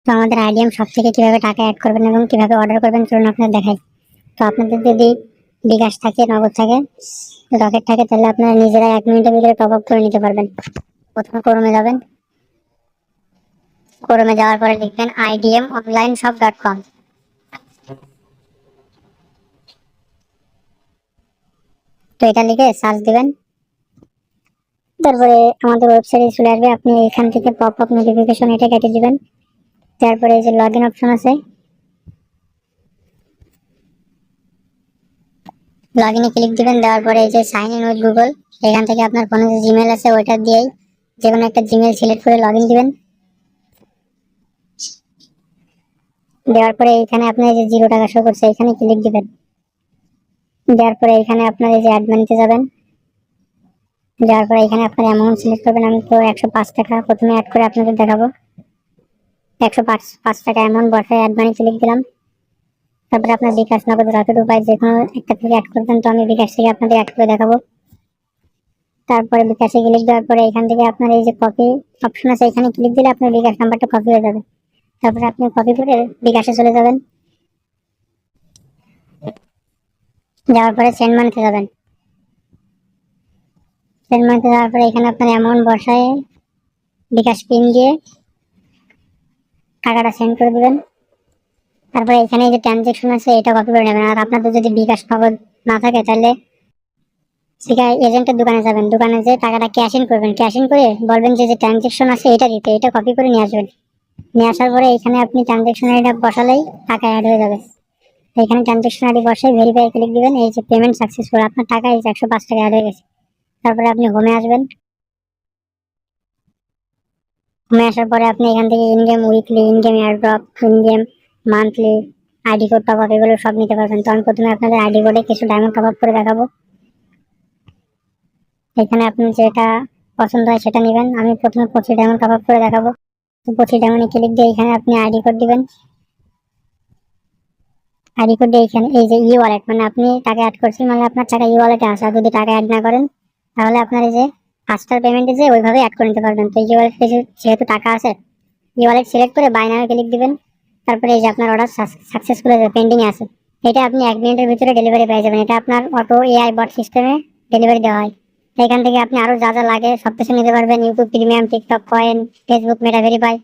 তো আমাদের IDM shop থেকে কিভাবে টাকা অ্যাড করবেন এবং কিভাবে অর্ডার করবেন চলুন আপনাদের দেখাই। তো আপনাদের যদি বিকাশ থাকে, নগদ থাকে, রকেট থাকে, তাহলে আপনারা নিজেরা 1 মিনিটের ভিতরে টপ আপ করে নিতে পারবেন। প্রথমে ক্রোমে যাবেন, ক্রোমে যাওয়ার পরে লিখবেন idmonlineshop.com। তো এটা লিখে সার্চ দিবেন, তারপরে আমাদের ওয়েবসাইটে চলে আসবে। আপনি এখান থেকে পপ আপ নোটিফিকেশন এটা কেটে দিবেন। তারপরে এই যে লগ ইন অপশন আছে, লগ ইনে ক্লিক দিবেন। দেওয়ার পরে এই যে সাইন ইন উইথ গুগল, এখান থেকে আপনার ফোনে যে জিমেল আছে ওইটা দিয়েই যে কোনো একটা জিমেল সিলেক্ট করে লগ ইন দিবেন। দেওয়ার পরে এখানে আপনার এই যে 0 টাকা শো করছে এখানে ক্লিক দিবেন। দেওয়ার পরে এখানে আপনার এই যে অ্যাড মানিতে যাবেন। যাওয়ার পরে এখানে আপনার অ্যামাউন্ট সিলেক্ট করবেন। আমি তো 105 টাকা প্রথমে অ্যাড করে আপনাদের দেখাবো। 105 টাকা অ্যামাউন্ট বসায় অ্যাড মানি ক্লিক দিলাম। তারপরে আপনার বিকাশ, নগদ, রকেট উপায় যে কোনো একটা থেকে অ্যাড করবেন। তো আমি বিকাশ থেকে আপনাদের অ্যাড করে দেখাবো। তারপরে বিকাশে ক্লিক দেওয়ার পরে এখান থেকে আপনার এই যে কপি অপশন আছে এখানে ক্লিক দিলে আপনার বিকাশ নাম্বারটা কপি হয়ে যাবে। তারপরে আপনি কপি করে বিকাশে চলে যাবেন। যাওয়ার পরে সেন্ড মানিতে যাবেন। সেন্ড মানিতে যাওয়ার পরে এখানে আপনার অ্যামাউন্ট বসায় বিকাশ পিন দিয়ে টাকাটা সেন্ড করে দিবেন। তারপরে এখানে যে ট্রানজেকশন আছে এটা কপি করে নেবেন। আর আপনাদের যদি বিকাশ নগদ না থাকে তাহলে এজেন্টের দোকানে যাবেন, দোকানে যে টাকাটা ক্যাশ ইন করবেন। ক্যাশ ইন করে বলবেন যে যে ট্রানজেকশন আছে এটা দিতে, এটা কপি করে নিয়ে আসবেন। নিয়ে আসার পরে এখানে আপনি ট্রানজেকশন আইডি বসালেই টাকা অ্যাড হয়ে যাবে। এখানে ট্রানজেকশন আইডি বসে ভেরিফাই ক্লিক দিবেন। এই যে পেমেন্ট সাকসেসফুল, আপনার টাকা এই 105 টাকা অ্যাড হয়ে গেছে। তারপরে আপনি হোমে আসবেন। হোমে আসার পরে আপনি এখান থেকে in-game weekly, in-game airdrop, in-game monthly, ID code top up এগুলো সব নিতে পারবেন। তো আমি প্রথমে আপনাদের আইডি কোডে কিছু ডায়মন্ড টপ আপ করে দেখাবো। এখানে আপনি যেটা পছন্দ হয় সেটা নেবেন। আমি প্রথমে 25 ডায়মন্ড টপ আপ করে দেখাবো। তো 25 ডায়মন্ডে ক্লিক দিয়ে এখানে আপনি আইডি কোড দিবেন। আইডি কোড দিয়ে এখানে এই যে ই ওয়ালেট, মানে আপনি টাকা অ্যাড করছেন মানে আপনার টাকা ই ওয়ালেটে আসে। আর যদি টাকা অ্যাড না করেন তাহলে আপনার এই যে ফাস্টার পেমেন্টে যে ওইভাবে অ্যাড করে নিতে পারবেন। তো ই ওয়ালেটে যেহেতু টাকা আছে, ই ওয়ালেট সিলেক্ট করে বাই নামে ক্লিক দিবেন। তারপরে এই যে আপনার অর্ডার সাকসেসফুল হয়ে পেন্ডিং এ আছে, এটা আপনি 1 মিনিটের ভিতরে ডেলিভারি পেয়ে যাবেন। এটা আপনার অটো এআই বট সিস্টেমে ডেলিভারি দেওয়া হয়। এখান থেকে আপনি আরো যা যা লাগে সব কিছু নিতে পারবেন। YouTube premium, TikTok coin, Facebook Meta verify